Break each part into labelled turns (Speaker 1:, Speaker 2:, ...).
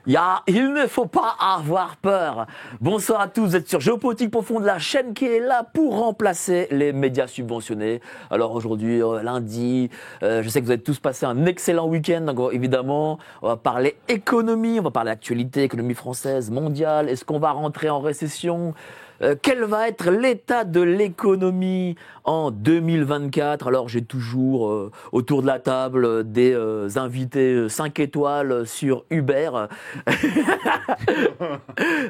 Speaker 1: Il ne faut pas avoir peur. Bonsoir à tous, vous êtes sur Géopolitique Profonde, la chaîne qui est là pour remplacer les médias subventionnés. Alors aujourd'hui, lundi, je sais que vous avez tous passé un excellent week-end. Donc évidemment, on va parler économie, on va parler actualité, économie française, mondiale. Est-ce qu'on va rentrer en récession ? Quel va être l'état de l'économie en 2024 ? Alors j'ai toujours autour de la table des invités 5 étoiles sur Uber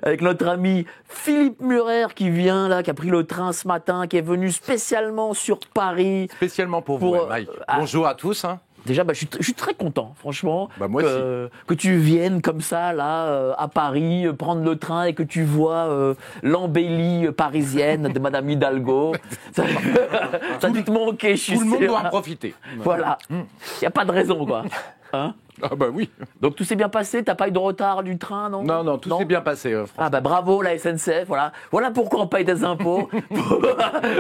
Speaker 1: avec notre ami Philippe Murer qui vient là, qui a pris le train ce matin, qui est venu spécialement sur Paris.
Speaker 2: Spécialement pour vous, Mike. Bonjour à tous.
Speaker 1: Déjà, je suis très content, franchement,
Speaker 2: moi
Speaker 1: que tu viennes comme ça, là, à Paris, prendre le train et que tu vois l'embellie parisienne de Madame Hidalgo. Ça a dû te manquer, je suis sûr.
Speaker 2: Tout le monde doit en profiter.
Speaker 1: Voilà. Il n'y a pas de raison, quoi. Hein ?
Speaker 2: Ah bah oui.
Speaker 1: Donc tout s'est bien passé, t'as pas eu de retard du train, non ?
Speaker 2: Non, tout s'est bien passé.
Speaker 1: Ah bah bravo la SNCF, voilà pourquoi on paye des impôts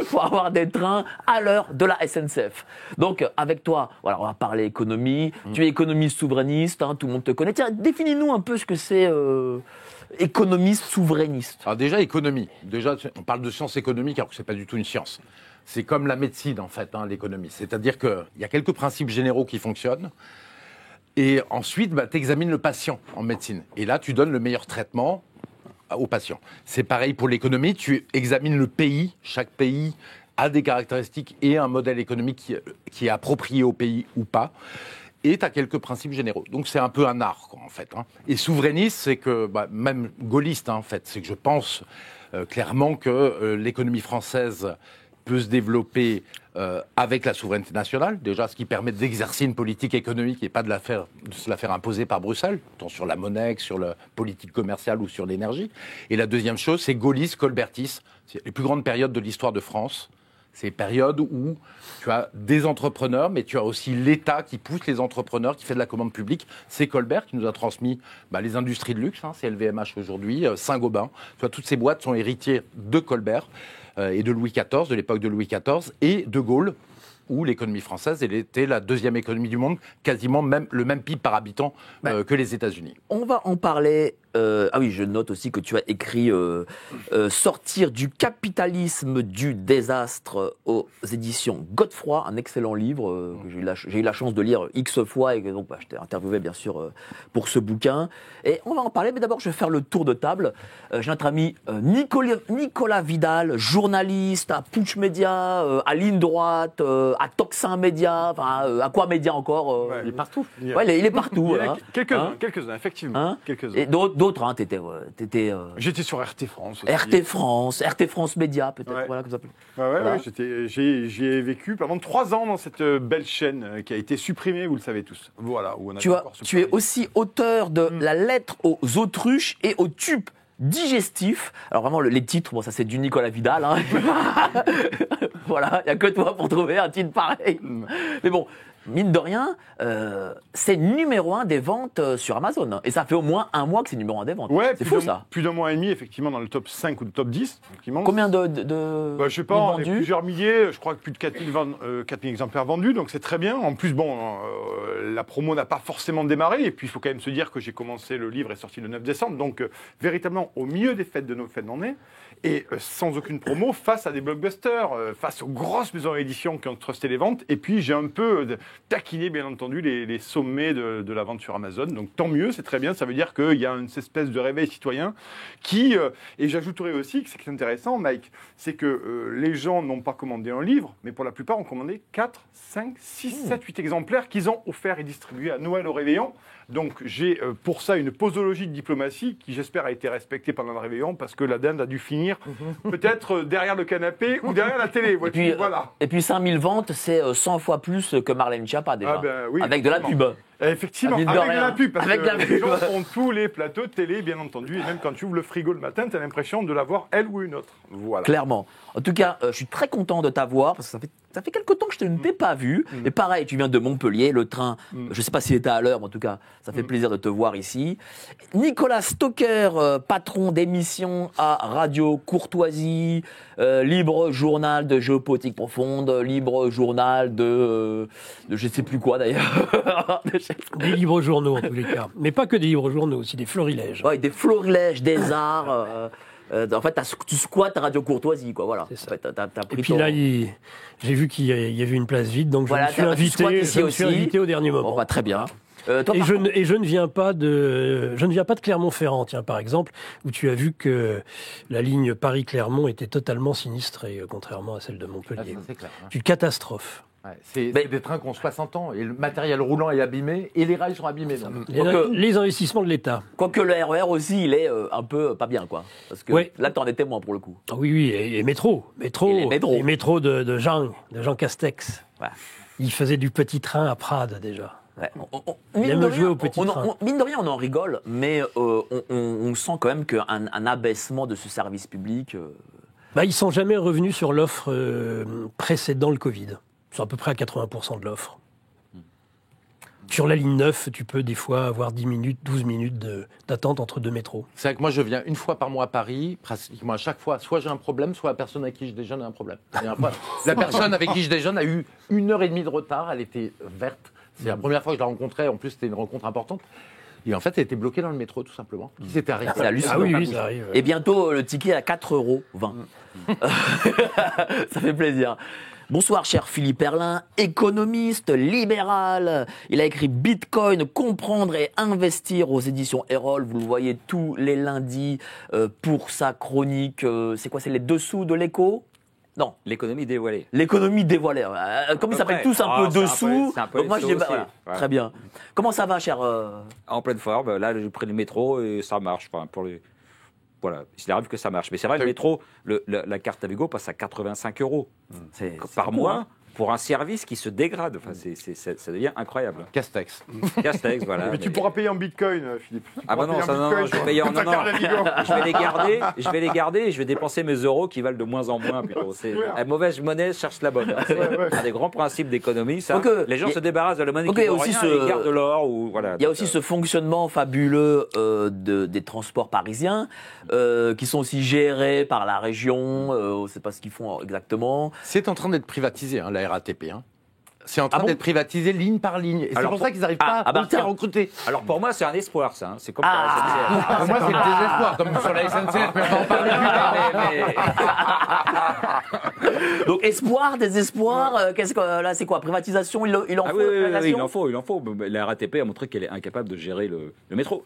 Speaker 1: pour avoir des trains à l'heure de la SNCF. Donc avec toi, voilà, on va parler économie. Tu es économiste souverainiste, tout le monde te connaît. Tiens, définis-nous un peu ce que c'est économiste souverainiste.
Speaker 2: Alors déjà économie. Déjà on parle de science économique alors que c'est pas du tout une science. C'est comme la médecine en fait, l'économie. C'est-à-dire qu'il y a quelques principes généraux qui fonctionnent. Et ensuite, tu examines le patient en médecine. Et là, tu donnes le meilleur traitement au patient. C'est pareil pour l'économie. Tu examines le pays. Chaque pays a des caractéristiques et un modèle économique qui est approprié au pays ou pas. Et tu as quelques principes généraux. Donc, c'est un peu un art, quoi, en fait. Et souverainiste, c'est que, même gaulliste, en fait, c'est que je pense clairement que l'économie française peut se développer avec la souveraineté nationale, déjà ce qui permet d'exercer une politique économique et pas de se la faire imposer par Bruxelles, tant sur la monnaie que sur la politique commerciale ou sur l'énergie. Et la deuxième chose, c'est gaulliste, colbertiste, c'est les plus grandes périodes de l'histoire de France. C'est les périodes où tu as des entrepreneurs, mais tu as aussi l'État qui pousse les entrepreneurs, qui fait de la commande publique. C'est Colbert qui nous a transmis les industries de luxe, c'est LVMH aujourd'hui, Saint-Gobain. Tu vois, toutes ces boîtes sont héritiers de Colbert et de Louis XIV, de l'époque de Louis XIV, et de Gaulle, où l'économie française elle était la deuxième économie du monde, quasiment le même PIB par habitant que les États-Unis.
Speaker 1: On va en parler. Ah oui, je note aussi que tu as écrit Sortir du capitalisme du désastre aux éditions Godefroy, un excellent livre que j'ai eu la chance de lire X fois et que donc je t'ai interviewé bien sûr pour ce bouquin. Et on va en parler, mais d'abord je vais faire le tour de table. J'ai notre ami Nicolas Vidal, journaliste à Pouch Média, à Ligne Droite, à Toxin Média, à quoi Média encore
Speaker 3: Il est partout.
Speaker 1: Il est partout.
Speaker 3: Quelques-uns, effectivement. Quelques-uns.
Speaker 1: Et d'autres, t'étais...
Speaker 3: J'étais sur RT France aussi.
Speaker 1: RT France Média, peut-être.
Speaker 3: Ouais.
Speaker 1: Voilà, comme ça.
Speaker 3: Voilà. J'ai vécu pendant 3 ans dans cette belle chaîne qui a été supprimée, vous le savez tous. Voilà. Où on
Speaker 1: tu es aussi auteur de La lettre aux autruches et aux tubes digestifs. Alors vraiment, les titres, ça c'est du Nicolas Vidal. Voilà, il n'y a que toi pour trouver un titre pareil. Mais bon, mine de rien, c'est numéro 1 des ventes sur Amazon. Et ça fait au moins un mois que c'est numéro 1 des ventes.
Speaker 3: Ouais,
Speaker 1: c'est fou ça.
Speaker 3: Plus d'un mois et demi, effectivement, dans le top 5 ou le top 10.
Speaker 1: Combien de
Speaker 3: je sais pas, on est plusieurs milliers. Je crois que plus de 4000 exemplaires vendus. Donc c'est très bien. En plus, la promo n'a pas forcément démarré. Et puis il faut quand même se dire que j'ai commencé, le livre est sorti le 9 décembre. Donc véritablement, au milieu des fêtes de nos fêtes d'année. Et sans aucune promo, face à des blockbusters, face aux grosses maisons d'édition qui ont trusté les ventes. Et puis j'ai un peu taquiné, bien entendu, les sommets de la vente sur Amazon. Donc tant mieux, c'est très bien. Ça veut dire qu'il y a une espèce de réveil citoyen qui... et j'ajouterais aussi que c'est intéressant, Mike, c'est que les gens n'ont pas commandé un livre, mais pour la plupart ont commandé 4, 5, 6, 7, 8 exemplaires qu'ils ont offerts et distribués à Noël au réveillon. Donc j'ai pour ça une posologie de diplomatie qui j'espère a été respectée pendant le réveillon parce que la dinde a dû finir peut-être derrière le canapé ou derrière la télé.
Speaker 1: Et puis 5000 ventes, c'est 100 fois plus que Marlène Schiappa déjà,
Speaker 3: oui,
Speaker 1: avec de la pub.
Speaker 3: Effectivement, avec de la pub, parce que les gens font tous les plateaux de télé, bien entendu, et même quand tu ouvres le frigo le matin, tu as l'impression de l'avoir elle ou une autre. Voilà.
Speaker 1: Clairement. En tout cas, je suis très content de t'avoir, parce que ça fait quelque temps que je ne t'ai pas vu. Et pareil, tu viens de Montpellier, le train, je ne sais pas s'il était à l'heure, mais en tout cas, ça fait plaisir de te voir ici. Nicolas Stocker, patron d'émission à Radio Courtoisie, libre journal de Géopolitique Profonde, libre journal de je ne sais plus quoi d'ailleurs.
Speaker 4: Des livres journaux, en tous les cas. Mais pas que des livres journaux, aussi des florilèges.
Speaker 1: Ouais, des florilèges, des arts. En fait, tu squattes ta radio courtoisie, quoi. Voilà.
Speaker 4: C'est ça.
Speaker 1: En fait, t'as pris
Speaker 4: Et puis là, j'ai vu qu'il y avait une place vide, donc
Speaker 1: Voilà,
Speaker 4: je me suis invité au dernier moment.
Speaker 1: Bon, bah, très bien.
Speaker 4: Et je ne viens pas de Clermont-Ferrand, tiens, par exemple, où tu as vu que la ligne Paris-Clermont était totalement sinistrée, contrairement à celle de Montpellier.
Speaker 2: Ah, ça, c'est clair, hein.
Speaker 4: Une catastrophe.
Speaker 2: Ouais, c'est des trains qui ont 60 ans et le matériel roulant est abîmé et les rails sont abîmés. Donc.
Speaker 4: Les investissements de l'État.
Speaker 1: Quoique le RER aussi, il est un peu pas bien, quoi. Parce que là, t'en es témoin pour le coup.
Speaker 4: Ah oui, et métro. Les métros de Jean Castex.
Speaker 1: Ouais.
Speaker 4: Il faisait du petit train à Prades déjà.
Speaker 1: Ouais.
Speaker 4: Il aime jouer au petit train.
Speaker 1: Mine de rien, on en rigole, mais on sent quand même qu'un abaissement de ce service public...
Speaker 4: Ils ne sont jamais revenus sur l'offre précédant le Covid. Ils sont à peu près à 80% de l'offre. Sur la ligne 9, tu peux des fois avoir 10 minutes, 12 minutes d'attente entre deux métros.
Speaker 2: C'est vrai que moi, je viens une fois par mois à Paris, pratiquement à chaque fois. Soit j'ai un problème, soit la personne avec qui je déjeune a un problème. La personne avec qui je déjeune a eu 1h30 de retard, elle était verte. C'est la première fois que je la rencontrais, en plus c'était une rencontre importante. Et en fait, elle était bloquée dans le métro, tout simplement. Qui s'était arrêté.
Speaker 1: C'est hallucinant.
Speaker 4: Ah oui, ça arrive.
Speaker 1: Et bientôt, le ticket à 4,20 €. Ça fait plaisir. Bonsoir, cher Philippe Erlin, économiste, libéral. Il a écrit Bitcoin, comprendre et investir aux éditions Erol. Vous le voyez tous les lundis pour sa chronique. C'est quoi, c'est les dessous de l'écho ? Non.
Speaker 5: L'économie dévoilée.
Speaker 1: L'économie dévoilée. Comme ils s'appellent tous un peu dessous.
Speaker 5: C'est un peu
Speaker 1: moi, je dis, voilà. Très bien. Comment ça va, cher
Speaker 5: En pleine forme. Là, j'ai pris le métro et ça marche. Enfin, voilà, il arrive que ça marche. Mais c'est vrai, le métro, la carte Navigo passe à 85 € par mois pour un service qui se dégrade. Enfin, ça devient incroyable.
Speaker 2: Castex.
Speaker 5: Castex, voilà.
Speaker 3: Mais tu pourras payer en bitcoin, Philippe.
Speaker 5: Ah bah non, je vais payer en non. Je vais les garder et je vais dépenser mes euros qui valent de moins en moins. Plutôt. La mauvaise monnaie cherche la bonne. C'est un des grands principes d'économie. Les gens se débarrassent de la monnaie qui vaut rien et ils gardent l'or.
Speaker 1: Il y a aussi ce fonctionnement fabuleux des transports parisiens qui sont aussi gérés par la région. On ne sait pas ce qu'ils font exactement.
Speaker 2: C'est en train d'être privatisé, la RATP. C'est en train d'être privatisé ligne par ligne. Et c'est pour ça qu'ils n'arrivent pas à recruter.
Speaker 5: Alors pour moi, c'est un espoir, ça. C'est comme ça.
Speaker 2: Pour moi, c'est le désespoir, comme sur la SNCF. Mais on va en parler plus tard.
Speaker 1: Donc espoir, désespoir, qu'est-ce que là, c'est quoi, privatisation, il en faut.
Speaker 5: Oui, il en faut. La RATP a montré qu'elle est incapable de gérer le métro.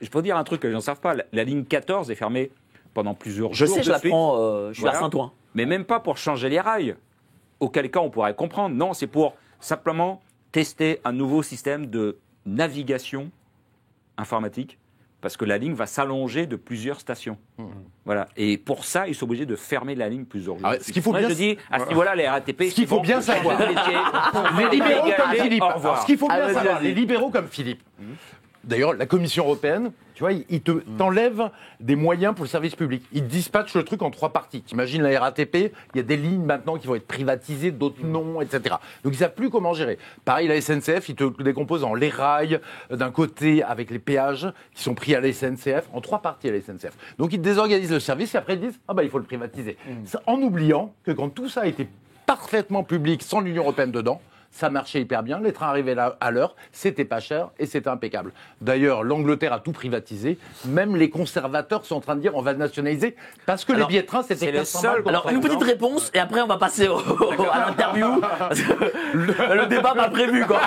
Speaker 5: Je peux dire un truc que les gens ne savent pas. La ligne 14 est fermée pendant plusieurs jours.
Speaker 1: Je sais, je la prends. Je suis à Saint-Ouen.
Speaker 5: Mais même pas pour changer les rails. Auquel cas on pourrait comprendre. Non, c'est pour simplement tester un nouveau système de navigation informatique, parce que la ligne va s'allonger de plusieurs stations. Voilà. Et pour ça, ils sont obligés de fermer la ligne plusieurs jours.
Speaker 2: Ce qu'il faut
Speaker 5: je dis, à ce niveau-là, les RATP...
Speaker 2: Ce qu'il faut bien savoir, les libéraux comme Philippe. Ce qu'il faut bien savoir, les libéraux comme Philippe. D'ailleurs, la Commission européenne, tu vois, ils t'enlèvent des moyens pour le service public. Ils dispatchent le truc en 3 parties. T'imagines la RATP, il y a des lignes maintenant qui vont être privatisées, d'autres non, etc. Donc ils savent plus comment gérer. Pareil, la SNCF, ils te décomposent en les rails, d'un côté avec les péages qui sont pris à la SNCF, en 3 parties à la SNCF. Donc ils désorganisent le service et après ils disent, il faut le privatiser. En oubliant que quand tout ça a été parfaitement public, sans l'Union européenne dedans, ça marchait hyper bien, les trains arrivaient là à l'heure, c'était pas cher et c'était impeccable. D'ailleurs, l'Angleterre a tout privatisé, même les conservateurs sont en train de dire on va le nationaliser parce que les billets de train c'était le seul.
Speaker 1: Alors une petite réponse et après on va passer à l'interview. Le débat pas prévu quoi.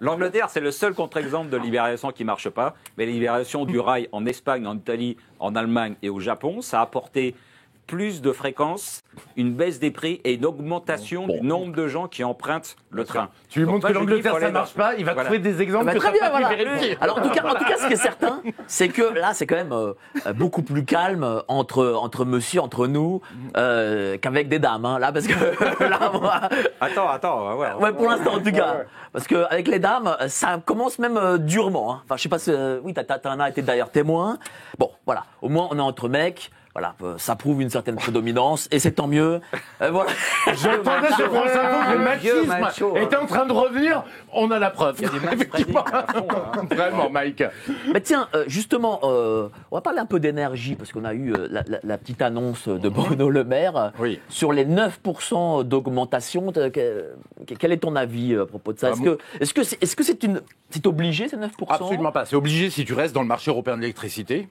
Speaker 5: L'Angleterre, c'est le seul contre-exemple de libération qui marche pas, mais la libération du rail en Espagne, en Italie, en Allemagne et au Japon, ça a apporté plus de fréquences, une baisse des prix et une augmentation du nombre de gens qui empruntent le train.
Speaker 2: Tu lui montres que l'Angleterre, ça ne marche pas, il va trouver des exemples que
Speaker 1: très bien, voilà. Alors en tout cas, ce qui est certain, c'est que là, c'est quand même beaucoup plus calme entre monsieur, entre nous, qu'avec des dames. Hein, là, parce que là, moi...
Speaker 5: Attends,
Speaker 1: ouais, pour l'instant, en tout cas. Parce qu'avec les dames, ça commence même durement. Hein. Enfin, je sais pas si... oui, t'en as été d'ailleurs témoin. Bon, voilà. Au moins, on est entre mecs. voilà, ça prouve une certaine prédominance et c'est tant mieux. Voilà.
Speaker 2: J'entendais sur France Info que le machisme était en train de revenir. On a la preuve.
Speaker 5: Il y a du manspreading à fond, hein.
Speaker 2: Vraiment, Mike.
Speaker 1: Mais tiens, justement, on va parler un peu d'énergie, parce qu'on a eu la petite annonce de Bruno Le Maire
Speaker 2: Oui.
Speaker 1: sur les 9% d'augmentation. Quel est ton avis à propos de ça? Est-ce que c'est obligé, ces 9%?
Speaker 2: Absolument pas. C'est obligé si tu restes dans le marché européen de l'électricité.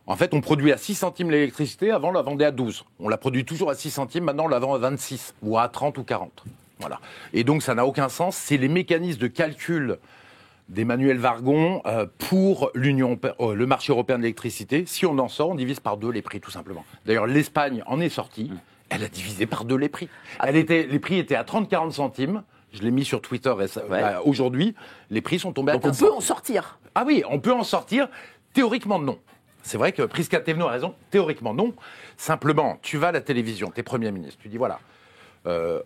Speaker 2: En fait, on produit à 6 centimes l'électricité, avant on la vendait à 12. On la produit toujours à 6 centimes, maintenant on la vend à 26, ou à 30 ou 40. Voilà. Et donc ça n'a aucun sens. C'est les mécanismes de calcul d'Emmanuel Vargon pour le marché européen de l'électricité. Si on en sort, on divise par 2 les prix, tout simplement. D'ailleurs, l'Espagne en est sortie. Elle a divisé par 2 les prix. Les prix étaient à 30-40 centimes. Je l'ai mis sur Twitter aujourd'hui. Les prix sont tombés à 15
Speaker 1: Donc on peut en sortir.
Speaker 2: Ah oui, on peut en sortir. Théoriquement, non. C'est vrai que Prisca Thévenot a raison. Théoriquement, non. Simplement, tu vas à la télévision, t'es Premier ministre, tu dis voilà,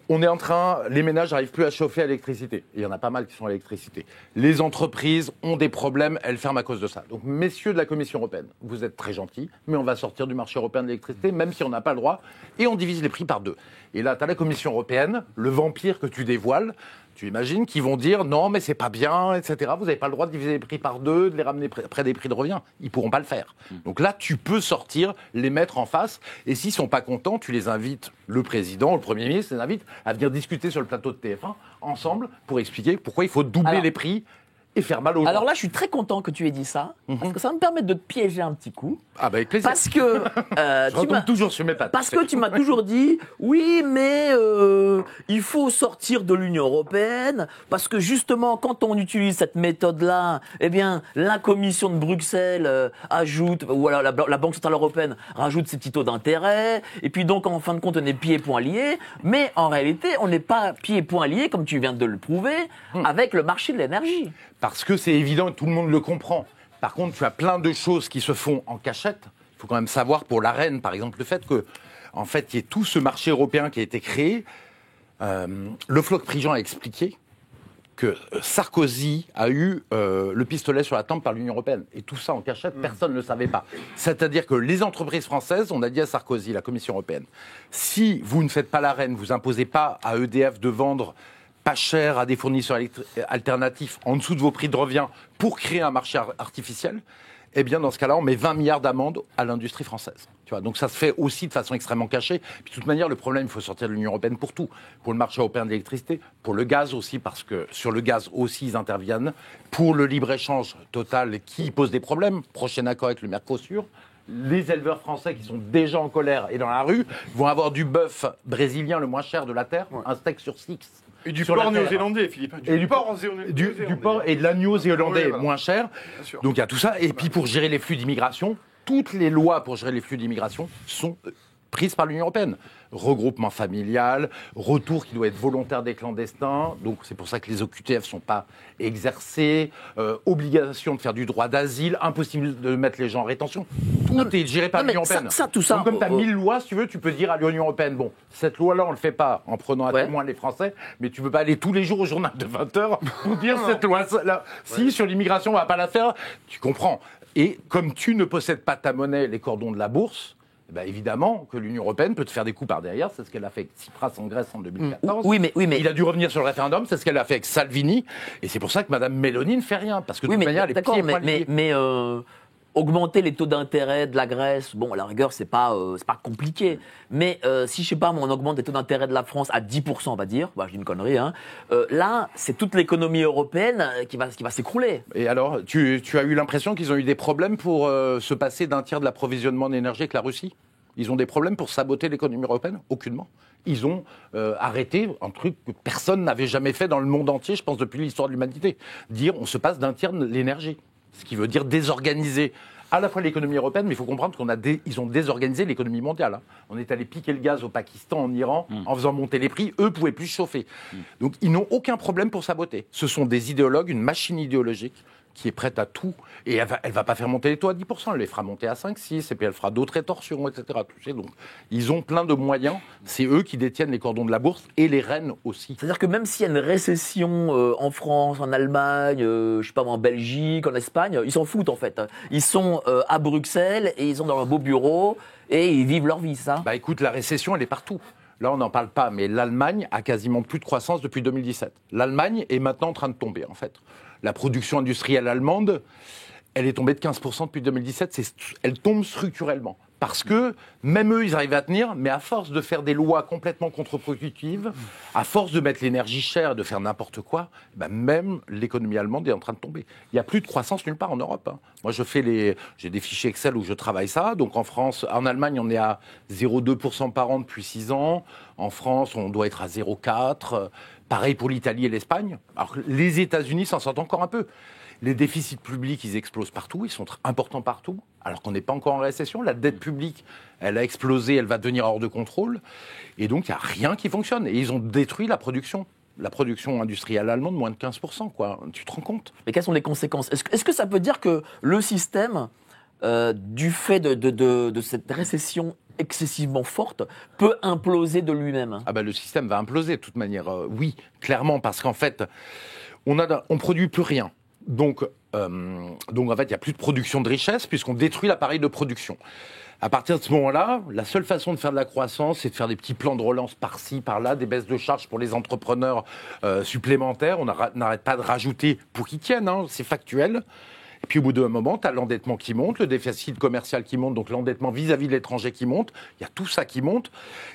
Speaker 2: on est en train, les ménages n'arrivent plus à chauffer à l'électricité. Il y en a pas mal qui sont à l'électricité. Les entreprises ont des problèmes, elles ferment à cause de ça. Donc, messieurs de la Commission européenne, vous êtes très gentils, mais on va sortir du marché européen de l'électricité, même si on n'a pas le droit, et on divise les prix par 2. Et là, tu as la Commission européenne, le vampire que tu dévoiles. Tu imagines qu'ils vont dire non, mais c'est pas bien, etc. Vous n'avez pas le droit de diviser les prix par 2, de les ramener près des prix de revient. Ils pourront pas le faire. Donc là, tu peux sortir, les mettre en face. Et s'ils sont pas contents, tu les invites, le président, le Premier ministre, les invites à venir discuter sur le plateau de TF1 ensemble pour expliquer pourquoi il faut doubler les prix et faire mal aux gens.
Speaker 1: Alors là, je suis très content que tu aies dit ça, parce que ça va me permettre de te piéger un petit coup.
Speaker 2: Ah bah avec plaisir.
Speaker 1: Parce que
Speaker 2: je retombe toujours sur mes pattes.
Speaker 1: Parce que tu m'as toujours dit, oui, mais il faut sortir de l'Union européenne, parce que justement, quand on utilise cette méthode-là, eh bien, la Commission de Bruxelles ajoute, ou alors la Banque centrale européenne rajoute ses petits taux d'intérêt, et puis donc, en fin de compte, on est pieds et poings liés, mais en réalité, on n'est pas pieds et poings liés, comme tu viens de le prouver, avec le marché de l'énergie.
Speaker 2: Parce que c'est évident et tout le monde le comprend. Par contre, tu as plein de choses qui se font en cachette. Il faut quand même savoir pour l'Arène, par exemple, le fait que, en fait, il y ait tout ce marché européen qui a été créé. Le Floch Prigent a expliqué que Sarkozy a eu le pistolet sur la tempe par l'Union européenne. Et tout ça en cachette, personne ne le savait pas. C'est-à-dire que les entreprises françaises, on a dit à Sarkozy, la Commission européenne, si vous ne faites pas l'Arène, vous imposez pas à EDF de vendre pas cher à des fournisseurs alternatifs en dessous de vos prix de revient pour créer un marché artificiel, eh bien, dans ce cas-là, on met 20 milliards d'amendes à l'industrie française. Tu vois, donc ça se fait aussi de façon extrêmement cachée. Puis de toute manière, le problème, il faut sortir de l'Union européenne pour tout. Pour le marché européen de l'électricité, pour le gaz aussi, parce que sur le gaz aussi, ils interviennent. Pour le libre-échange total qui pose des problèmes. Prochain accord avec le Mercosur. Les éleveurs français qui sont déjà en colère et dans la rue vont avoir du bœuf brésilien le moins cher de la terre, un steak sur 6.
Speaker 3: Et du porc néo-zélandais, Philippe.
Speaker 2: Du porc et de l'agneau zélandais moins cher. Donc il y a tout ça. Et puis pour gérer les flux d'immigration, toutes les lois pour gérer les flux d'immigration sont prises par l'Union européenne. Regroupement familial, retour qui doit être volontaire des clandestins, donc c'est pour ça que les OQTF ne sont pas exercés, obligation de faire du droit d'asile, impossible de mettre les gens en rétention. Tout est géré par l'Union européenne.
Speaker 1: Tout ça,
Speaker 2: donc, comme tu as 1000 lois, si tu veux, tu peux dire à l'Union européenne, bon, cette loi-là, on ne le fait pas en prenant à témoin les Français, mais tu ne peux pas aller tous les jours au journal de 20h pour dire cette loi-là. Si, sur l'immigration, on ne va pas la faire, tu comprends. Et comme tu ne possèdes pas ta monnaie, les cordons de la bourse, ben évidemment que l'Union européenne peut te faire des coups par derrière. C'est ce qu'elle a fait avec Tsipras en Grèce en 2014.
Speaker 1: Oui, mais
Speaker 2: il a dû revenir sur le référendum. C'est ce qu'elle a fait avec Salvini. Et c'est pour ça que Mme Meloni ne fait rien. Parce que de toute manière, elle est pieds et poings liés.
Speaker 1: Mais augmenter les taux d'intérêt de la Grèce, bon, à la rigueur, c'est pas compliqué. Mais si, je sais pas, on augmente les taux d'intérêt de la France à 10%, on va dire, bah, je dis une connerie, hein, là, c'est toute l'économie européenne qui va s'écrouler.
Speaker 2: Et alors, tu as eu l'impression qu'ils ont eu des problèmes pour se passer d'un tiers de l'approvisionnement en énergie avec la Russie ? Ils ont des problèmes pour saboter l'économie européenne ? Aucunement. Ils ont arrêté un truc que personne n'avait jamais fait dans le monde entier, je pense, depuis l'histoire de l'humanité. Dire on se passe d'un tiers de l'énergie. Ce qui veut dire désorganiser à la fois l'économie européenne, mais il faut comprendre qu'ils ont désorganisé l'économie mondiale. Hein. On est allé piquer le gaz au Pakistan, en Iran, en faisant monter les prix. Eux ne pouvaient plus chauffer. Donc ils n'ont aucun problème pour saboter. Ce sont des idéologues, une machine idéologique qui est prête à tout. Et elle va pas faire monter les taux à 10%, elle les fera monter à 5, 6, et puis elle fera d'autres rétorsions, etc. Donc, ils ont plein de moyens. C'est eux qui détiennent les cordons de la bourse et les rênes aussi.
Speaker 1: C'est-à-dire que même s'il y a une récession en France, en Allemagne, je sais pas moi, en Belgique, en Espagne, ils s'en foutent en fait. Ils sont à Bruxelles et ils sont dans leur beau bureau et ils vivent leur vie, ça.
Speaker 2: Bah écoute, la récession, elle est partout. Là, on n'en parle pas, mais l'Allemagne a quasiment plus de croissance depuis 2017. L'Allemagne est maintenant en train de tomber, en fait. La production industrielle allemande, elle est tombée de 15% depuis 2017. Elle tombe structurellement. Parce que même eux, ils arrivent à tenir, mais à force de faire des lois complètement contre-productives, à force de mettre l'énergie chère, de faire n'importe quoi, même l'économie allemande est en train de tomber. Il n'y a plus de croissance nulle part en Europe. Moi, j'ai des fichiers Excel où je travaille ça. Donc en France, en Allemagne, on est à 0,2% par an depuis 6 ans. En France, on doit être à 0,4%. Pareil pour l'Italie et l'Espagne. Alors les États-Unis s'en sortent encore un peu. Les déficits publics, ils explosent partout, ils sont importants partout, alors qu'on n'est pas encore en récession. La dette publique, elle a explosé, elle va devenir hors de contrôle. Et donc, il n'y a rien qui fonctionne. Et ils ont détruit la production industrielle allemande, moins de 15%, quoi. Tu te rends compte ?
Speaker 1: Mais quelles sont les conséquences ? Est-ce que ça peut dire que le système, du fait de cette récession excessivement forte, peut imploser de lui-même ?
Speaker 2: Le système va imploser de toute manière, oui, clairement, parce qu'en fait, on produit plus rien. Donc en fait, il n'y a plus de production de richesse puisqu'on détruit l'appareil de production. À partir de ce moment-là, la seule façon de faire de la croissance, c'est de faire des petits plans de relance par-ci, par-là, des baisses de charges pour les entrepreneurs supplémentaires. On n'arrête pas de rajouter pour qu'ils tiennent, c'est factuel. Et puis au bout d'un moment, tu as l'endettement qui monte, le déficit commercial qui monte, donc l'endettement vis-à-vis de l'étranger qui monte. Il y a tout ça qui monte.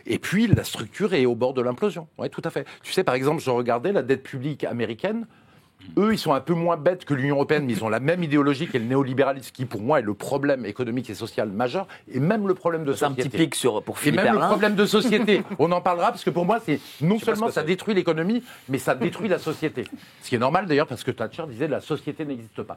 Speaker 2: Et puis la structure est au bord de l'implosion. Oui, tout à fait. Tu sais, par exemple, je regardais la dette publique américaine. Eux, ils sont un peu moins bêtes que l'Union européenne, mais ils ont la même idéologie qu'est le néolibéralisme, qui pour moi est le problème économique et social majeur, et même le problème de société.
Speaker 1: C'est un petit pic pour Philippe
Speaker 2: Et même
Speaker 1: Erlin.
Speaker 2: le problème de société. On en parlera, parce que pour moi, c'est non seulement ça détruit l'économie, mais ça détruit la société. Ce qui est normal d'ailleurs, parce que Thatcher disait la société n'existe pas.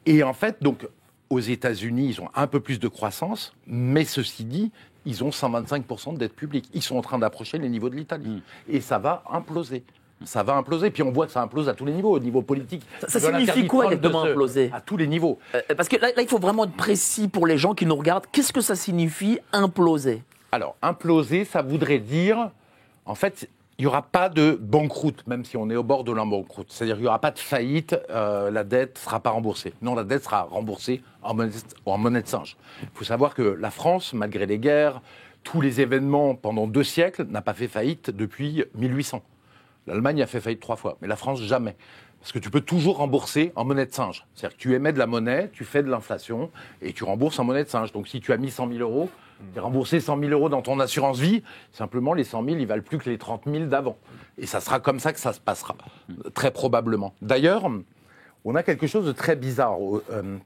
Speaker 2: Et en fait, donc, aux États-Unis, ils ont un peu plus de croissance, mais ceci dit, ils ont 125% de dette publique. Ils sont en train d'approcher les niveaux de l'Italie. Et ça va imploser. Ça va imploser, puis on voit que ça implose à tous les niveaux, au niveau politique.
Speaker 1: Ça signifie quoi exactement imploser ?
Speaker 2: À tous les niveaux.
Speaker 1: Parce que là, il faut vraiment être précis pour les gens qui nous regardent. Qu'est-ce que ça signifie imploser ?
Speaker 2: Alors, imploser, ça voudrait dire, en fait, il n'y aura pas de banqueroute, même si on est au bord de la banqueroute. C'est-à-dire qu'il n'y aura pas de faillite, la dette ne sera pas remboursée. Non, la dette sera remboursée en monnaie de singe. Il faut savoir que la France, malgré les guerres, tous les événements pendant 2 siècles, n'a pas fait faillite depuis 1800. L'Allemagne a fait faillite 3 fois, mais la France, jamais. Parce que tu peux toujours rembourser en monnaie de singe. C'est-à-dire que tu émets de la monnaie, tu fais de l'inflation, et tu rembourses en monnaie de singe. Donc si tu as mis 100 000 euros, tu as remboursé 100 000 euros dans ton assurance vie, simplement les 100 000, ils valent plus que les 30 000 d'avant. Et ça sera comme ça que ça se passera, très probablement. D'ailleurs, on a quelque chose de très bizarre,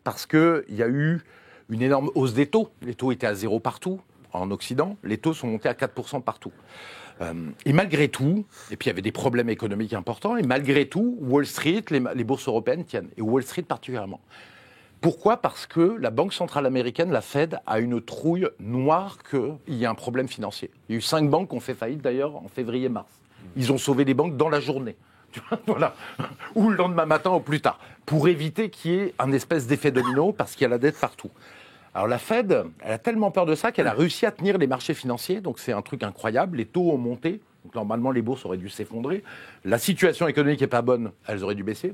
Speaker 2: parce qu'il y a eu une énorme hausse des taux. Les taux étaient à 0 partout, en Occident. Les taux sont montés à 4% partout. Et malgré tout, et puis il y avait des problèmes économiques importants, et malgré tout, Wall Street, les bourses européennes tiennent, et Wall Street particulièrement. Pourquoi ? Parce que la Banque centrale américaine, la Fed, a une trouille noire qu'il y a un problème financier. Il y a eu 5 banques qui ont fait faillite d'ailleurs en février-mars. Ils ont sauvé les banques dans la journée. Voilà. Ou le lendemain matin ou plus tard, pour éviter qu'il y ait un espèce d'effet domino, parce qu'il y a la dette partout. Alors la Fed, elle a tellement peur de ça qu'elle a réussi à tenir les marchés financiers, donc c'est un truc incroyable, les taux ont monté, donc normalement les bourses auraient dû s'effondrer, la situation économique n'est pas bonne, elles auraient dû baisser,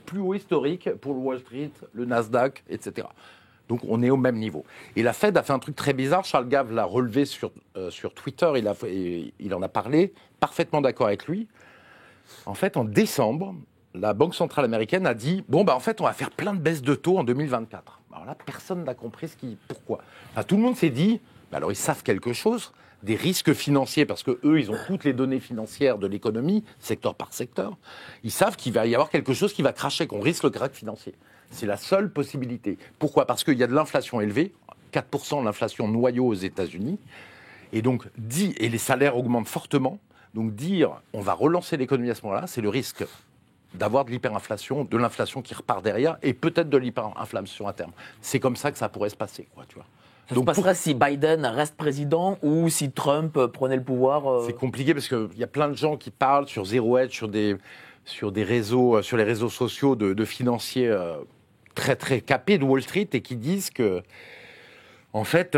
Speaker 2: plus haut historique pour le Wall Street, le Nasdaq, etc. Donc on est au même niveau. Et la Fed a fait un truc très bizarre, Charles Gave l'a relevé sur Twitter, il en a parlé, parfaitement d'accord avec lui. En fait, en décembre, la Banque centrale américaine a dit, en fait, on va faire plein de baisses de taux en 2024. Alors là, personne n'a compris pourquoi. Enfin, tout le monde s'est dit, alors ils savent quelque chose, des risques financiers, parce qu'eux, ils ont toutes les données financières de l'économie, secteur par secteur. Ils savent qu'il va y avoir quelque chose qui va cracher, qu'on risque le crack financier. C'est la seule possibilité. Pourquoi ? Parce qu'il y a de l'inflation élevée, 4% l'inflation noyau aux États-Unis, et donc, et les salaires augmentent fortement. Donc dire, on va relancer l'économie à ce moment-là, c'est le risque d'avoir de l'hyperinflation, de l'inflation qui repart derrière, et peut-être de l'hyperinflation à terme. C'est comme ça que ça pourrait se passer, quoi, tu vois.
Speaker 1: Ça se passerait si Biden reste président ou si Trump prenait le pouvoir
Speaker 2: C'est compliqué parce qu'il y a plein de gens qui parlent sur zéro hedge, sur les réseaux sociaux de financiers très très capés de Wall Street et qui disent que en fait,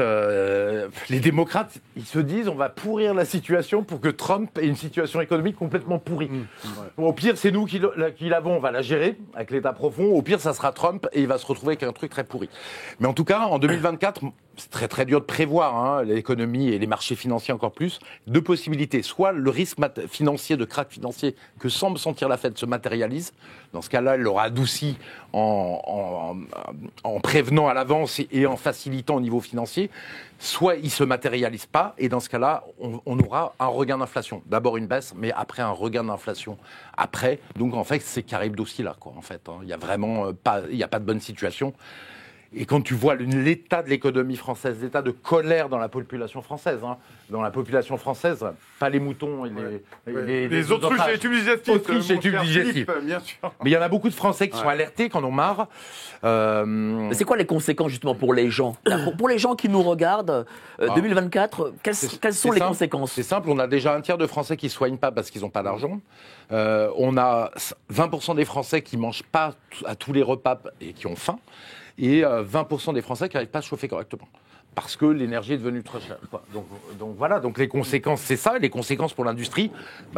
Speaker 2: les démocrates, ils se disent on va pourrir la situation pour que Trump ait une situation économique complètement pourrie. Au pire, c'est nous qui l'avons, on va la gérer avec l'État profond. Au pire, ça sera Trump et il va se retrouver avec un truc très pourri. Mais en tout cas, en 2024, c'est très très dur de prévoir l'économie et les marchés financiers encore plus. Deux possibilités. Soit le risque financier, de krach financier que semble sentir la Fed se matérialise. Dans ce cas-là, elle l'aura adouci en prévenant à l'avance et en facilitant au niveau financier. Soit il ne se matérialise pas et dans ce cas-là, on aura un regain d'inflation. D'abord une baisse, mais après un regain d'inflation. Après, donc en fait, c'est Caraïbes d'Oscilla, quoi. En fait, il y a vraiment pas de bonne situation. Et quand tu vois l'état de l'économie française, l'état de colère dans la population française, pas les moutons et
Speaker 3: les autruches et les tubes digestifs.
Speaker 2: Autruches et tubes digestifs.
Speaker 3: Bien sûr.
Speaker 2: Mais il y en a beaucoup de Français qui sont alertés, qui en ont marre.
Speaker 1: Mais c'est quoi les conséquences justement pour les gens pour les gens qui nous regardent, 2024, quelles sont les conséquences?
Speaker 2: C'est simple, on a déjà un tiers de Français qui ne soignent pas parce qu'ils n'ont pas d'argent. On a 20% des Français qui ne mangent pas à tous les repas et qui ont faim. Et 20% des Français qui n'arrivent pas à se chauffer correctement. Parce que l'énergie est devenue trop chère. Donc voilà, donc les conséquences, c'est ça. Les conséquences pour l'industrie,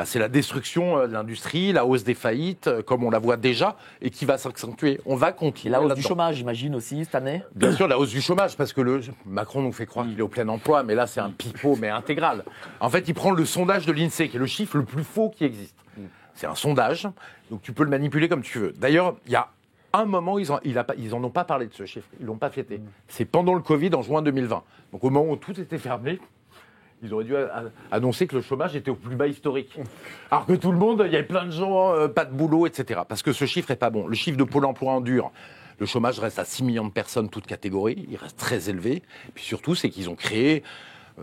Speaker 2: c'est la destruction de l'industrie, la hausse des faillites, comme on la voit déjà, et qui va s'accentuer. On va continuer.
Speaker 1: Et la hausse du chômage, j'imagine aussi, cette année?
Speaker 2: Bien sûr, la hausse du chômage, parce que Macron nous fait croire qu'il est au plein emploi, mais là, c'est un pipeau, mais intégral. En fait, il prend le sondage de l'INSEE, qui est le chiffre le plus faux qui existe. C'est un sondage, donc tu peux le manipuler comme tu veux. D'ailleurs, il y a un moment, ils en ont pas parlé de ce chiffre, ils l'ont pas fêté. C'est pendant le Covid, en juin 2020. Donc au moment où tout était fermé, ils auraient dû annoncer que le chômage était au plus bas historique. Alors que tout le monde, il y avait plein de gens, pas de boulot, etc. Parce que ce chiffre est pas bon. Le chiffre de Pôle emploi en dur, le chômage reste à 6 millions de personnes, toutes catégories, il reste très élevé. Et puis surtout, c'est qu'ils ont créé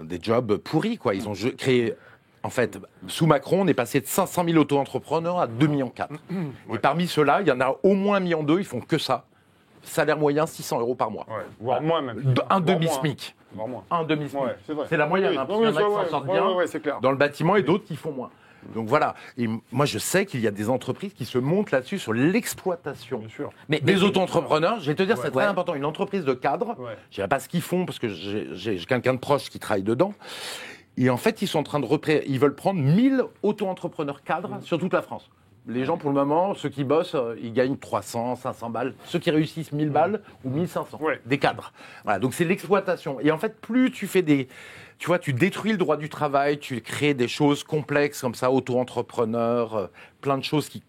Speaker 2: des jobs pourris, quoi. Ils ont créé... En fait, sous Macron, on est passé de 500 000 auto-entrepreneurs à 2,4 millions. Et parmi ceux-là, il y en a au moins 1,2 million, ils font que ça. Salaire moyen, 600 € par mois.
Speaker 3: Ouais, voire moins même.
Speaker 2: Un demi-SMIC. Un demi-SMIC. Ouais, c'est la moyenne. Parce qu'il y en a qui s'en sortent bien dans le bâtiment et d'autres qui font moins. Donc voilà. Et moi, je sais qu'il y a des entreprises qui se montent là-dessus sur l'exploitation des auto-entrepreneurs. Je vais te dire, c'est très important. Une entreprise de cadre, je ne dirais pas ce qu'ils font parce que j'ai quelqu'un de proche qui travaille dedans. Et en fait, ils sont en train ils veulent prendre 1000 auto-entrepreneurs cadres sur toute la France. Les gens, pour le moment, ceux qui bossent, ils gagnent 300, 500 balles. Ceux qui réussissent 1000 balles ou 1500, des cadres. Voilà, donc c'est l'exploitation. Et en fait, plus tu fais tu vois, tu détruis le droit du travail, tu crées des choses complexes comme ça, auto-entrepreneurs, plein de choses qui...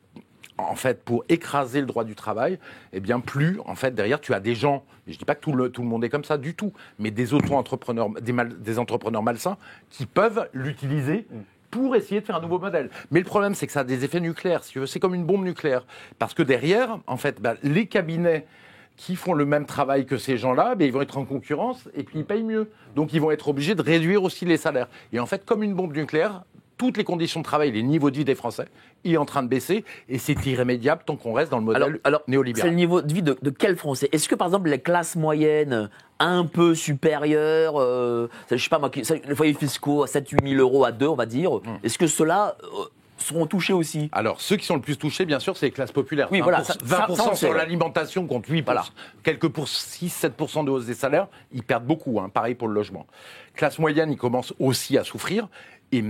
Speaker 2: En fait, pour écraser le droit du travail, eh bien plus, en fait, derrière, tu as des gens, je ne dis pas que tout le monde est comme ça du tout, mais des auto-entrepreneurs, des entrepreneurs malsains qui peuvent l'utiliser pour essayer de faire un nouveau modèle. Mais le problème, c'est que ça a des effets nucléaires, si tu veux. C'est comme une bombe nucléaire. Parce que derrière, en fait, les cabinets qui font le même travail que ces gens-là, ils vont être en concurrence et puis ils payent mieux. Donc, ils vont être obligés de réduire aussi les salaires. Et en fait, comme une bombe nucléaire, toutes les conditions de travail, les niveaux de vie des Français, il est en train de baisser et c'est irrémédiable tant qu'on reste dans le modèle néolibéral.
Speaker 1: C'est le niveau de vie de quel Français? Est-ce que par exemple les classes moyennes un peu supérieures, je sais pas moi, les foyers fiscaux à 7-8 000 € à 2, on va dire, est-ce que ceux-là seront touchés aussi?
Speaker 2: Alors, ceux qui sont le plus touchés, bien sûr, c'est les classes populaires.
Speaker 1: Oui, voilà,
Speaker 2: 20% sur l'alimentation contre 8%. Voilà. Quelques pour 6-7% de hausse des salaires, ils perdent beaucoup. Pareil pour le logement. Classe moyenne, ils commencent aussi à souffrir. Et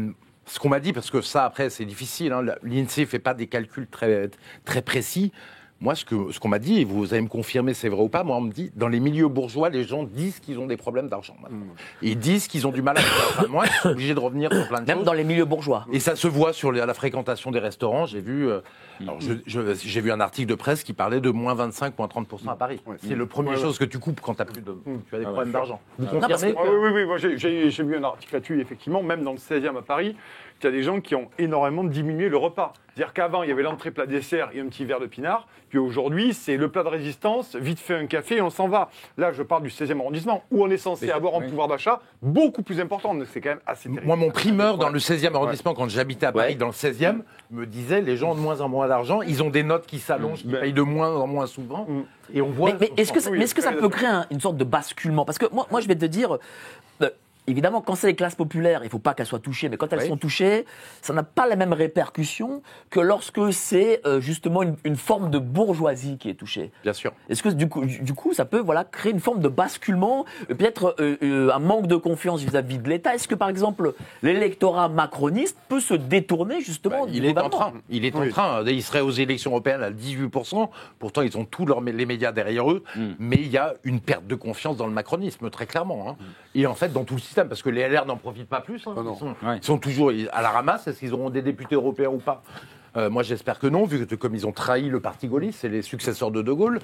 Speaker 2: ce qu'on m'a dit, parce que ça, après, c'est difficile, l'INSEE ne fait pas des calculs très, très précis. Moi, ce qu'on m'a dit, et vous allez me confirmer c'est vrai ou pas, moi, on me dit, dans les milieux bourgeois, les gens disent qu'ils ont des problèmes d'argent. Ils disent qu'ils ont du mal à faire. Moi, je suis obligé de revenir sur plein de choses.
Speaker 1: Même dans les milieux bourgeois.
Speaker 2: Et ça se voit sur la fréquentation des restaurants. J'ai vu, j'ai vu un article de presse qui parlait de moins 25, moins 30% à Paris. C'est la première chose que tu coupes quand tu as des problèmes d'argent. Vous confirmez?
Speaker 3: Oui, moi, j'ai vu un article là-dessus, effectivement, même dans le 16e à Paris. Il y a des gens qui ont énormément diminué le repas. C'est-à-dire qu'avant, il y avait l'entrée plat dessert et un petit verre de pinard. Puis aujourd'hui, c'est le plat de résistance, vite fait un café et on s'en va. Là, je parle du 16e arrondissement, où on est censé avoir un pouvoir d'achat beaucoup plus important. C'est quand même assez terrible.
Speaker 2: Moi, mon primeur dans le 16e arrondissement, quand j'habitais à Paris, dans le 16e, me disait les gens ont de moins en moins d'argent, ils ont des notes qui s'allongent, qui payent de moins en moins souvent. Et on voit...
Speaker 1: Mais est-ce que ça peut créer une sorte de basculement? Parce que moi, je vais te dire... évidemment, quand c'est les classes populaires, il ne faut pas qu'elles soient touchées, mais quand elles sont touchées, ça n'a pas la même répercussion que lorsque c'est justement une forme de bourgeoisie qui est touchée.
Speaker 2: Bien sûr.
Speaker 1: Est-ce que du coup, ça peut créer une forme de basculement, peut-être un manque de confiance vis-à-vis de l'État? Est-ce que, par exemple, l'électorat macroniste peut se détourner justement du gouvernement?
Speaker 2: Il est en train. Il serait aux élections européennes à 18%. Pourtant, ils ont tous les médias derrière eux. Mais il y a une perte de confiance dans le macronisme, très clairement. Hein. Et en fait, dans tout le système, parce que les LR n'en profitent pas plus. Hein. Ils sont toujours à la ramasse. Est-ce qu'ils auront des députés européens ou pas? Moi, j'espère que non, vu que comme ils ont trahi le parti gaulliste, c'est les successeurs de De Gaulle.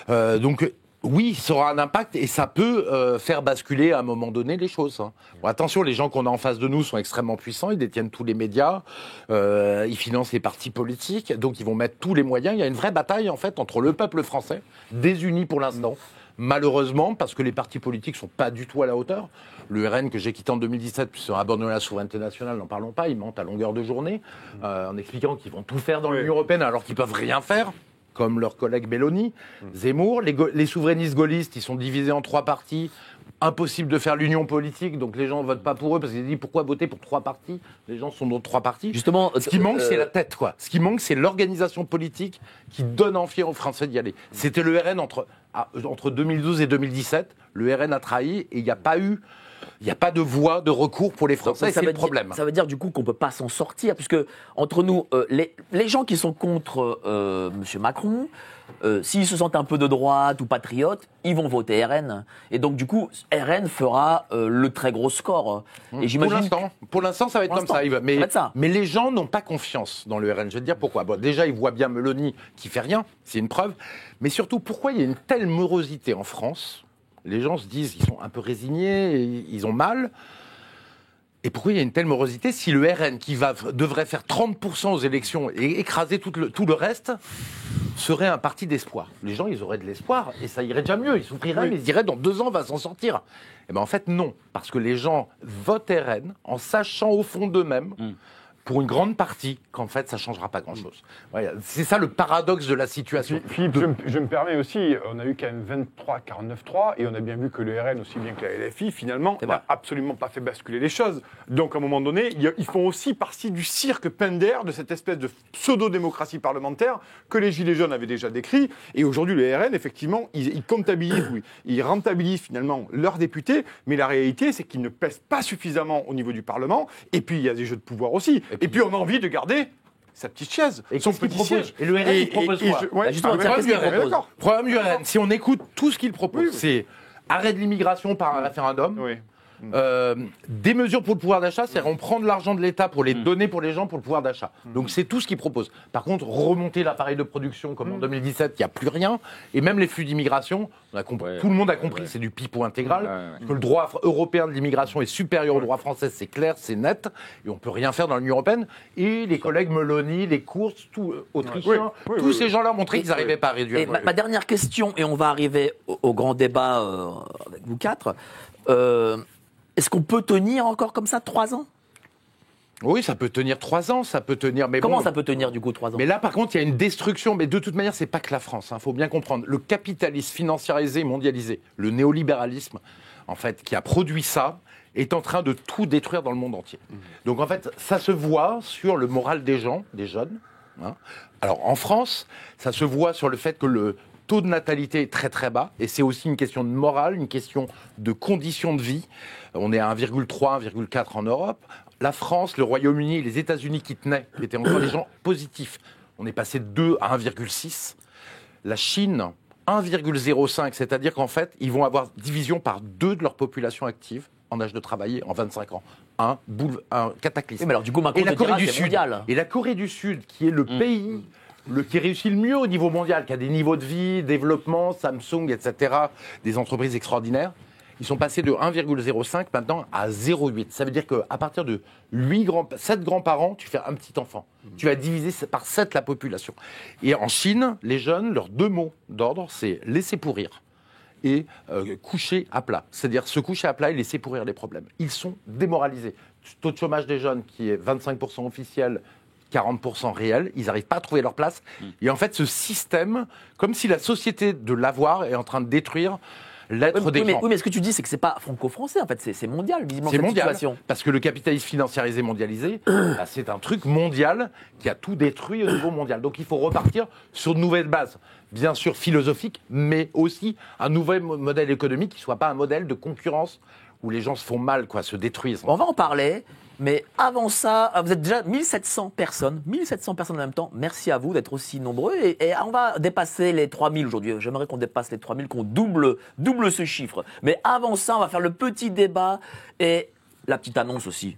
Speaker 2: Donc, oui, ça aura un impact et ça peut faire basculer à un moment donné les choses. Hein. Bon, attention, les gens qu'on a en face de nous sont extrêmement puissants, ils détiennent tous les médias, ils financent les partis politiques, donc ils vont mettre tous les moyens. Il y a une vraie bataille, en fait, entre le peuple français, désuni pour l'instant, malheureusement, parce que les partis politiques sont pas du tout à la hauteur. Le RN que j'ai quitté en 2017, puis ils ont abandonné la souveraineté nationale, n'en parlons pas, ils mentent à longueur de journée, en expliquant qu'ils vont tout faire dans l'Union européenne alors qu'ils peuvent rien faire, comme leur collègue Mélanie, Zemmour. Les souverainistes gaullistes, ils sont divisés en 3 partis. Impossible de faire l'union politique, donc les gens ne votent pas pour eux parce qu'ils disent pourquoi voter pour 3 partis? Les gens sont dans 3 partis.
Speaker 1: Justement,
Speaker 2: ce qui manque, c'est la tête, quoi. Ce qui manque, c'est l'organisation politique qui donne envie aux Français d'y aller. C'était le RN entre 2012 et 2017. Le RN a trahi et il n'y a pas de voie de recours pour les Français, c'est le problème.
Speaker 1: Ça veut dire du coup qu'on ne peut pas s'en sortir, puisque entre nous, les gens qui sont contre M. Macron, s'ils se sentent un peu de droite ou patriotes, ils vont voter RN. Et donc du coup, RN fera le très gros score. Et
Speaker 2: pour l'instant, ça va être comme ça, Yves. Mais les gens n'ont pas confiance dans le RN. Je vais te dire pourquoi. Bon, déjà, ils voient bien Mélanie qui fait rien, c'est une preuve. Mais surtout, pourquoi il y a une telle morosité en France? Les gens se disent, ils sont un peu résignés, ils ont mal. Et pourquoi il y a une telle morosité si le RN, qui devrait faire 30% aux élections et écraser tout le reste, serait un parti d'espoir? Les gens, ils auraient de l'espoir et ça irait déjà mieux. Ils souffriraient, mais ils diraient, dans 2 ans, on va s'en sortir. Et bien en fait, non. Parce que les gens votent RN en sachant au fond d'eux-mêmes, pour une grande partie, qu'en fait, ça ne changera pas grand-chose. Ouais, c'est ça le paradoxe de la situation.
Speaker 3: Philippe, je me permets aussi, on a eu quand même 23-49-3, et on a bien vu que le RN, aussi bien que la LFI, finalement, n'a absolument pas fait basculer les choses. Donc, à un moment donné, ils font aussi partie du cirque Pender, de cette espèce de pseudo-démocratie parlementaire que les Gilets jaunes avaient déjà décrit. Et aujourd'hui, le RN, effectivement, ils comptabilisent, ils rentabilisent finalement leurs députés, mais la réalité, c'est qu'ils ne pèsent pas suffisamment au niveau du Parlement. Et puis, il y a des jeux de pouvoir aussi. Et puis on a envie de garder sa petite chaise, son petit siège.
Speaker 2: Et le RN, il propose quoi? Problème du RN, si on écoute tout ce qu'il propose, c'est arrêt de l'immigration par un référendum, des mesures pour le pouvoir d'achat, c'est-à-dire on prend de l'argent de l'État pour les donner pour les gens pour le pouvoir d'achat. Donc c'est tout ce qu'il propose. Par contre, remonter l'appareil de production comme en 2017, il n'y a plus rien. Et même les flux d'immigration, tout le monde a compris, c'est du pipeau intégral. Que le droit européen de l'immigration est supérieur au droit français, c'est clair, c'est net. Et on ne peut rien faire dans l'Union européenne. Et les collègues Meloni, les Kurz, Autrichiens, tous ces gens-là ont montré qu'ils n'arrivaient pas à réduire.
Speaker 1: Et ma dernière question, et on va arriver au grand débat avec vous 4. Est-ce qu'on peut tenir encore comme ça 3 ans?
Speaker 2: Oui, ça peut tenir 3 ans, ça peut tenir. Mais
Speaker 1: comment ça peut tenir du coup 3 ans?
Speaker 2: Mais là, par contre, il y a une destruction. Mais de toute manière, c'est pas que la France. Faut bien comprendre. Le capitalisme financiarisé, mondialisé, le néolibéralisme, en fait, qui a produit ça, est en train de tout détruire dans le monde entier. Donc, en fait, ça se voit sur le moral des gens, des jeunes. Hein. Alors, en France, ça se voit sur le fait que le taux de natalité est très très bas, et c'est aussi une question de morale, une question de conditions de vie. On est à 1,3, 1,4 en Europe. La France, le Royaume-Uni, les États-Unis qui tenaient, qui étaient encore des gens positifs. On est passé de 2 à 1,6. La Chine, 1,05, c'est-à-dire qu'en fait, ils vont avoir division par 2 de leur population active en âge de travailler en 25 ans. Un cataclysme.
Speaker 1: Oui, mais alors du coup, Macron,
Speaker 2: et la Corée du Sud,
Speaker 1: mondial.
Speaker 2: Et la Corée du Sud, qui est le pays qui réussit le mieux au niveau mondial, qui a des niveaux de vie, développement, Samsung, etc., des entreprises extraordinaires, ils sont passés de 1,05 maintenant à 0,8. Ça veut dire qu'à partir de 7 grands-parents, tu fais un petit enfant. Tu vas diviser par 7 la population. Et en Chine, les jeunes, leurs 2 mots d'ordre, c'est laisser pourrir et coucher à plat. C'est-à-dire se coucher à plat et laisser pourrir les problèmes. Ils sont démoralisés. Taux de chômage des jeunes qui est 25% officiel, 40% réel, ils n'arrivent pas à trouver leur place. Et en fait, ce système, comme si la société de l'avoir est en train de détruire l'être des gens.
Speaker 1: Oui, mais ce que tu dis, c'est que c'est pas franco-français, en fait, c'est mondial, visiblement,
Speaker 2: C'est
Speaker 1: cette
Speaker 2: mondial,
Speaker 1: situation.
Speaker 2: parce que le capitalisme financiarisé mondialisé, bah, c'est un truc mondial qui a tout détruit au niveau mondial. Donc il faut repartir sur de nouvelles bases, bien sûr philosophiques, mais aussi un nouvel modèle économique qui ne soit pas un modèle de concurrence où les gens se font mal, quoi, se détruisent.
Speaker 1: On va en parler, mais avant ça, vous êtes déjà 1700 personnes en même temps. Merci à vous d'être aussi nombreux. Et on va dépasser les 3000 aujourd'hui. J'aimerais qu'on dépasse les 3000, qu'on double ce chiffre. Mais avant ça, on va faire le petit débat et la petite annonce aussi.